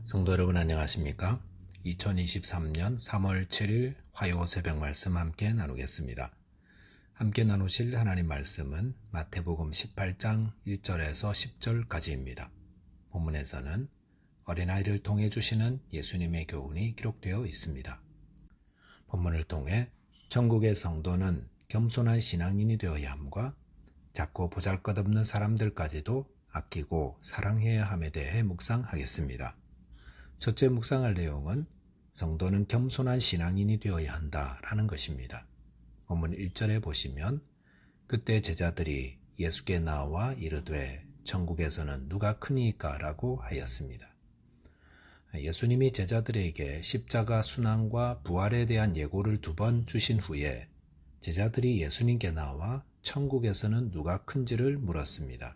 성도 여러분 안녕하십니까? 2023년 3월 7일 화요 새벽 말씀 함께 나누겠습니다. 함께 나누실 하나님 말씀은 마태복음 18장 1절에서 10절까지입니다. 본문에서는 어린아이를 통해 주시는 예수님의 교훈이 기록되어 있습니다. 본문을 통해 천국의 성도는 겸손한 신앙인이 되어야 함과 작고 보잘것없는 사람들까지도 아끼고 사랑해야 함에 대해 묵상하겠습니다. 첫째 묵상할 내용은 성도는 겸손한 신앙인이 되어야 한다라는 것입니다. 본문 1절에 보시면 그때 제자들이 예수께 나와 이르되 천국에서는 누가 크니까 라고 하였습니다. 예수님이 제자들에게 십자가 순환과 부활에 대한 예고를 2번 주신 후에 제자들이 예수님께 나와 천국에서는 누가 큰지를 물었습니다.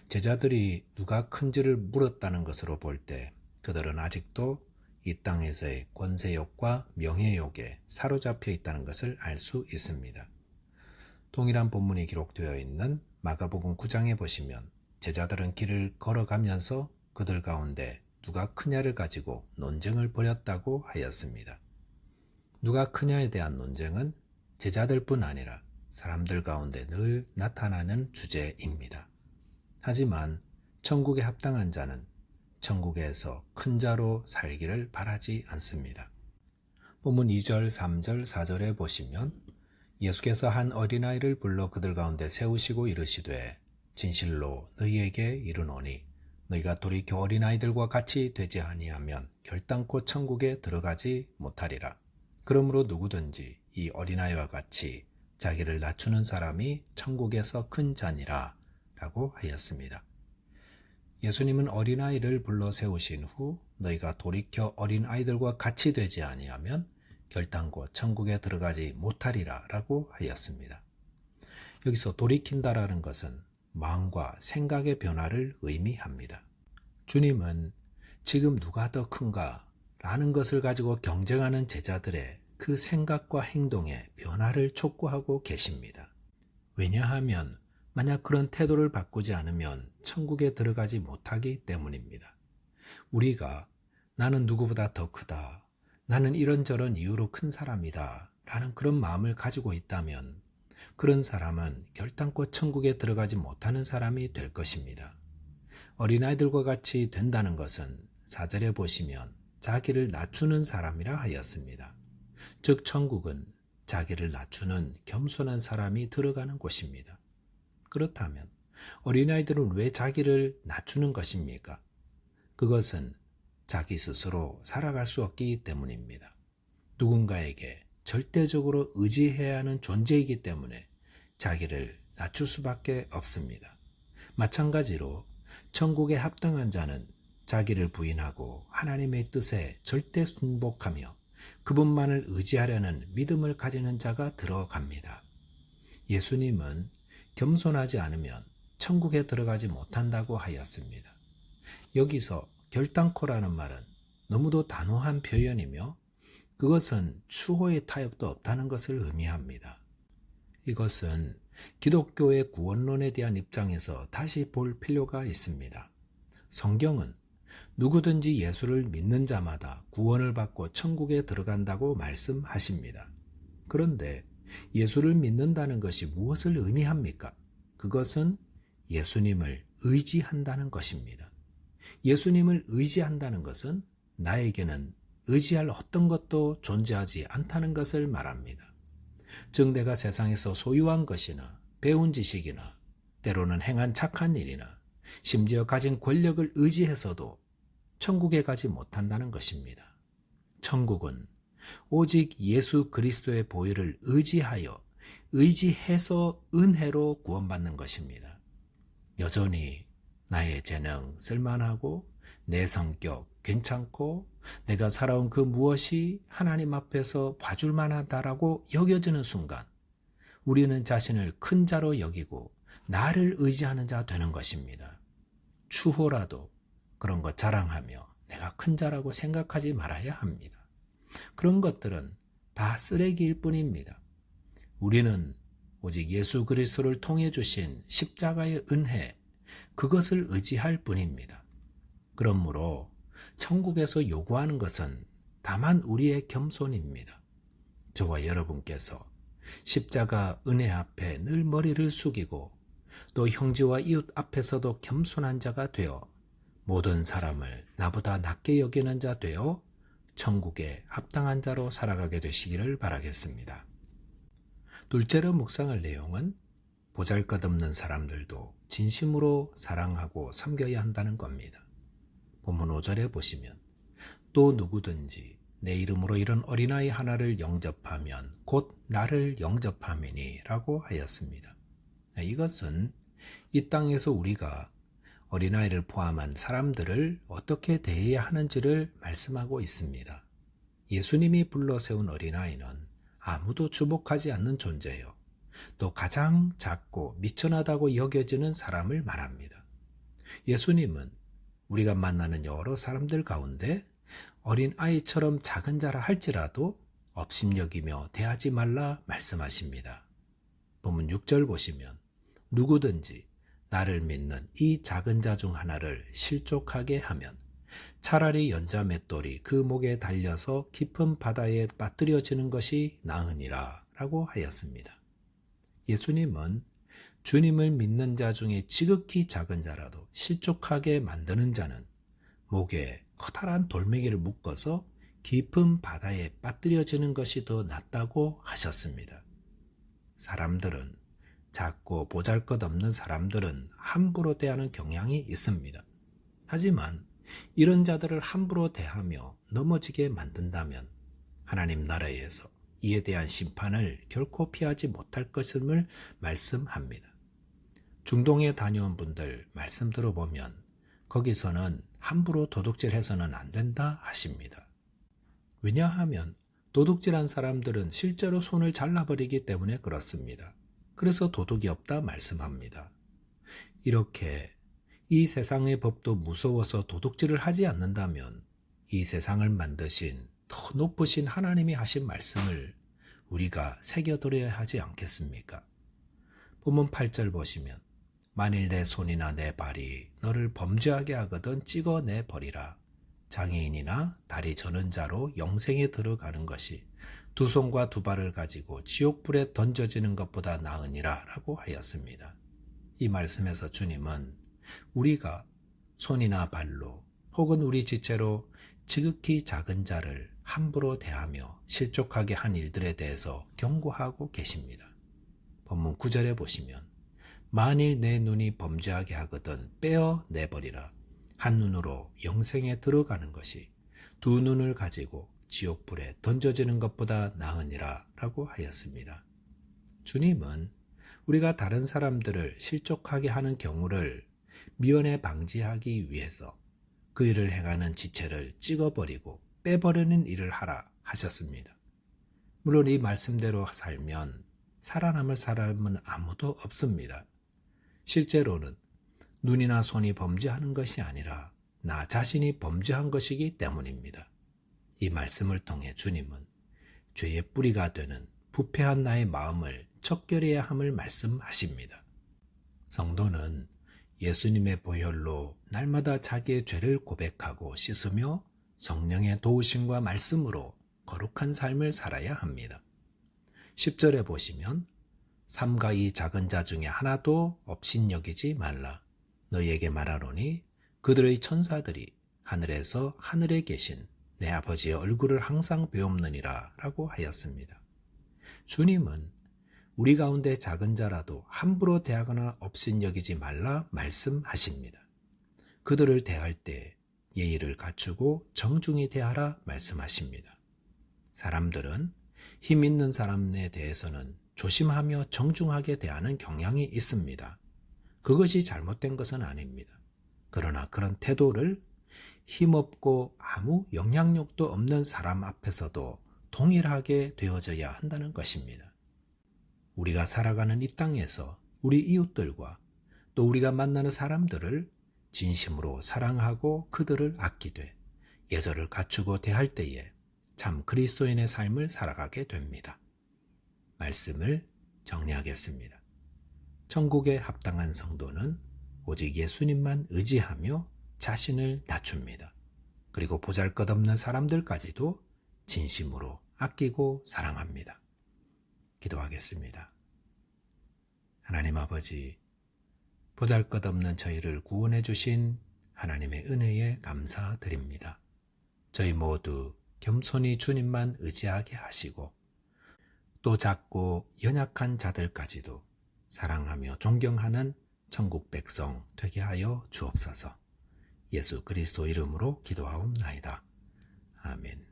제자들이 누가 큰지를 물었다는 것으로 볼 때 그들은 아직도 이 땅에서의 권세욕과 명예욕에 사로잡혀 있다는 것을 알 수 있습니다. 동일한 본문이 기록되어 있는 마가복음 9장에 보시면 제자들은 길을 걸어가면서 그들 가운데 누가 크냐를 가지고 논쟁을 벌였다고 하였습니다. 누가 크냐에 대한 논쟁은 제자들뿐 아니라 사람들 가운데 늘 나타나는 주제입니다. 하지만 천국에 합당한 자는 천국에서 큰 자로 살기를 바라지 않습니다. 본문 2절, 3절, 4절에 보시면 예수께서 한 어린아이를 불러 그들 가운데 세우시고 이르시되 진실로 너희에게 이르노니 너희가 돌이켜 어린아이들과 같이 되지 아니하면 결단코 천국에 들어가지 못하리라. 그러므로 누구든지 이 어린아이와 같이 자기를 낮추는 사람이 천국에서 큰 자니라 라고 하였습니다. 예수님은 어린아이를 불러 세우신 후 너희가 돌이켜 어린아이들과 같이 되지 아니하면 결단코 천국에 들어가지 못하리라 라고 하였습니다. 여기서 돌이킨다라는 것은 마음과 생각의 변화를 의미합니다. 주님은 지금 누가 더 큰가 라는 것을 가지고 경쟁하는 제자들의 그 생각과 행동의 변화를 촉구하고 계십니다. 왜냐하면 만약 그런 태도를 바꾸지 않으면 천국에 들어가지 못하기 때문입니다. 우리가 나는 누구보다 더 크다, 나는 이런저런 이유로 큰 사람이다 라는 그런 마음을 가지고 있다면 그런 사람은 결단코 천국에 들어가지 못하는 사람이 될 것입니다. 어린아이들과 같이 된다는 것은 4절에 보시면 자기를 낮추는 사람이라 하였습니다. 즉 천국은 자기를 낮추는 겸손한 사람이 들어가는 곳입니다. 그렇다면 어린아이들은 왜 자기를 낮추는 것입니까? 그것은 자기 스스로 살아갈 수 없기 때문입니다. 누군가에게 절대적으로 의지해야 하는 존재이기 때문에 자기를 낮출 수밖에 없습니다. 마찬가지로 천국에 합당한 자는 자기를 부인하고 하나님의 뜻에 절대 순복하며 그분만을 의지하려는 믿음을 가지는 자가 들어갑니다. 예수님은 겸손하지 않으면 천국에 들어가지 못한다고 하였습니다. 여기서 결단코라는 말은 너무도 단호한 표현이며 그것은 추호의 타협도 없다는 것을 의미합니다. 이것은 기독교의 구원론에 대한 입장에서 다시 볼 필요가 있습니다. 성경은 누구든지 예수를 믿는 자마다 구원을 받고 천국에 들어간다고 말씀하십니다. 그런데 예수를 믿는다는 것이 무엇을 의미합니까? 그것은 예수님을 의지한다는 것입니다. 예수님을 의지한다는 것은 나에게는 의지할 어떤 것도 존재하지 않다는 것을 말합니다. 즉 내가 세상에서 소유한 것이나 배운 지식이나 때로는 행한 착한 일이나 심지어 가진 권력을 의지해서도 천국에 가지 못한다는 것입니다. 천국은 오직 예수 그리스도의 보혈을 의지해서 은혜로 구원받는 것입니다. 여전히 나의 재능 쓸만하고 내 성격 괜찮고 내가 살아온 그 무엇이 하나님 앞에서 봐줄 만하다라고 여겨지는 순간 우리는 자신을 큰 자로 여기고 나를 의지하는 자 되는 것입니다. 추호라도 그런 것 자랑하며 내가 큰 자라고 생각하지 말아야 합니다. 그런 것들은 다 쓰레기일 뿐입니다. 우리는 오직 예수 그리스도를 통해 주신 십자가의 은혜, 그것을 의지할 뿐입니다. 그러므로 천국에서 요구하는 것은 다만 우리의 겸손입니다. 저와 여러분께서 십자가 은혜 앞에 늘 머리를 숙이고 또 형제와 이웃 앞에서도 겸손한 자가 되어 모든 사람을 나보다 낮게 여기는 자 되어 천국에 합당한 자로 살아가게 되시기를 바라겠습니다. 둘째로 묵상할 내용은 보잘것없는 사람들도 진심으로 사랑하고 섬겨야 한다는 겁니다. 본문 5절에 보시면 또 누구든지 내 이름으로 이런 어린아이 하나를 영접하면 곧 나를 영접함이니 라고 하였습니다. 이것은 이 땅에서 우리가 어린아이를 포함한 사람들을 어떻게 대해야 하는지를 말씀하고 있습니다. 예수님이 불러 세운 어린아이는 아무도 주목하지 않는 존재요. 또 가장 작고 미천하다고 여겨지는 사람을 말합니다. 예수님은 우리가 만나는 여러 사람들 가운데 어린아이처럼 작은 자라 할지라도 업심여기며 대하지 말라 말씀하십니다. 본문 6절 보시면 누구든지 나를 믿는 이 작은 자 중 하나를 실족하게 하면 차라리 연자 맷돌이 그 목에 달려서 깊은 바다에 빠뜨려지는 것이 나으니라 라고 하였습니다. 예수님은 주님을 믿는 자 중에 지극히 작은 자라도 실족하게 만드는 자는 목에 커다란 돌멩이를 묶어서 깊은 바다에 빠뜨려지는 것이 더 낫다고 하셨습니다. 사람들은 작고 보잘것없는 사람들은 함부로 대하는 경향이 있습니다. 하지만 이런 자들을 함부로 대하며 넘어지게 만든다면 하나님 나라에서 이에 대한 심판을 결코 피하지 못할 것임을 말씀합니다. 중동에 다녀온 분들 말씀 들어보면 거기서는 함부로 도둑질해서는 안 된다 하십니다. 왜냐하면 도둑질한 사람들은 실제로 손을 잘라버리기 때문에 그렇습니다. 그래서 도둑이 없다 말씀합니다. 이렇게 이 세상의 법도 무서워서 도둑질을 하지 않는다면 이 세상을 만드신 더 높으신 하나님이 하신 말씀을 우리가 새겨들어야 하지 않겠습니까? 본문 8절 보시면 만일 내 손이나 내 발이 너를 범죄하게 하거든 찍어내 버리라. 장애인이나 다리 저는 자로 영생에 들어가는 것이 두 손과 두 발을 가지고 지옥불에 던져지는 것보다 나으니라 라고 하였습니다. 이 말씀에서 주님은 우리가 손이나 발로 혹은 우리 지체로 지극히 작은 자를 함부로 대하며 실족하게 한 일들에 대해서 경고하고 계십니다. 본문 9절에 보시면 만일 내 눈이 범죄하게 하거든 빼어 내버리라. 한 눈으로 영생에 들어가는 것이 두 눈을 가지고 지옥불에 던져지는 것보다 나으니라 라고 하였습니다. 주님은 우리가 다른 사람들을 실족하게 하는 경우를 미연에 방지하기 위해서 그 일을 행하는 지체를 찍어버리고 빼버리는 일을 하라 하셨습니다. 물론 이 말씀대로 살면 살아남을 사람은 아무도 없습니다. 실제로는 눈이나 손이 범죄하는 것이 아니라 나 자신이 범죄한 것이기 때문입니다. 이 말씀을 통해 주님은 죄의 뿌리가 되는 부패한 나의 마음을 척결해야 함을 말씀하십니다. 성도는 예수님의 보혈로 날마다 자기의 죄를 고백하고 씻으며 성령의 도우심과 말씀으로 거룩한 삶을 살아야 합니다. 10절에 보시면 삼가 이 작은 자 중에 하나도 업신여기지 말라. 너희에게 말하노니 그들의 천사들이 하늘에서 하늘에 계신 내 아버지의 얼굴을 항상 배옵느니라 라고 하였습니다. 주님은 우리 가운데 작은 자라도 함부로 대하거나 업신여기지 말라 말씀하십니다. 그들을 대할 때 예의를 갖추고 정중히 대하라 말씀하십니다. 사람들은 힘 있는 사람에 대해서는 조심하며 정중하게 대하는 경향이 있습니다. 그것이 잘못된 것은 아닙니다. 그러나 그런 태도를 힘없고 아무 영향력도 없는 사람 앞에서도 동일하게 되어져야 한다는 것입니다. 우리가 살아가는 이 땅에서 우리 이웃들과 또 우리가 만나는 사람들을 진심으로 사랑하고 그들을 아끼되 예절을 갖추고 대할 때에 참 그리스도인의 삶을 살아가게 됩니다. 말씀을 정리하겠습니다. 천국에 합당한 성도는 오직 예수님만 의지하며 자신을 낮춥니다. 그리고 보잘것없는 사람들까지도 진심으로 아끼고 사랑합니다. 기도하겠습니다. 하나님 아버지, 보잘것없는 저희를 구원해 주신 하나님의 은혜에 감사드립니다. 저희 모두 겸손히 주님만 의지하게 하시고 또 작고 연약한 자들까지도 사랑하며 존경하는 천국 백성 되게 하여 주옵소서. 예수 그리스도 이름으로 기도하옵나이다. 아멘.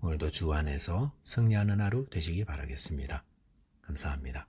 오늘도 주 안에서 승리하는 하루 되시기 바라겠습니다. 감사합니다.